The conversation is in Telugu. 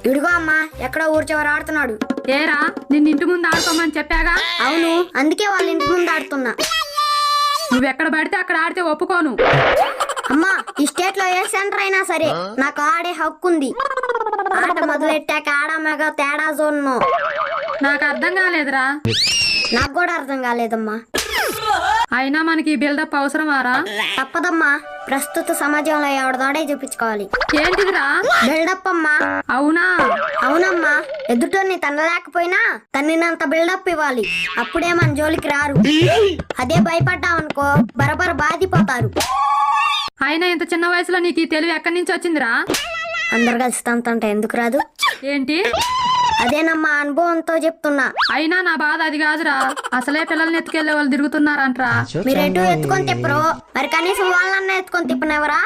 ఇడుగో అమ్మా, ఎక్కడో ఊరు చివర ఆడుతున్నాడు. ఏరా నిన్ను ఇంటి ముందు ఆడుకోమని చెప్పాగా? అవును, అందుకే వాళ్ళ ఇంటి ముందు ఆడుతున్నా. నువ్వెక్కడ పడితే అక్కడ ఆడితే ఒప్పుకోను. అమ్మా, ఈ స్టేట్ లో ఏ సెంటర్ అయినా సరే నాకు ఆడే హక్కు ఉంది. ఆట మొదలెట్టాక ఆడమగా తేడా జోన్ను. నాకు అర్థం కాలేదురా. నాకు కూడా అర్థం కాలేదమ్మా. అయినా మనకి ఈ బిల్డప్ అవసరమారా? తప్పదమ్మా, ప్రస్తుత సమాజంలో ఎవడదాడే చూపించుకోవాలి. ఏంటిదిరా? బిల్డప్ అమ్మా. అవునా? అవునమ్మా, ఎదుటోని తనలేకపోయినా తన్నినంత బిల్డప్ ఇవ్వాలి. అప్పుడే మన జోలికి రారు. అదే భయపడ్డామనుకో బరబర బాధిపోతారు. అయినా ఇంత చిన్న వయసులో నీకు ఈ తెలివి ఎక్కడి నుంచి వచ్చిందిరా? అందరు కలిసి తంతంటే ఎందుకు రాదు? ఏంటి? అదేనమ్మా, అనుభవంతో చెప్తున్నా. అయినా నా బాధ అది కాదురా. అసలే పిల్లల్ని ఎత్తుకెళ్లే వాళ్ళు తిరుగుతున్నారంట్రా. మీరు ఎటు ఎత్తుకొని తిప్పరు, మరి కనీసం వాళ్ళన్నా ఎత్తుకొని తిప్పనెవరా?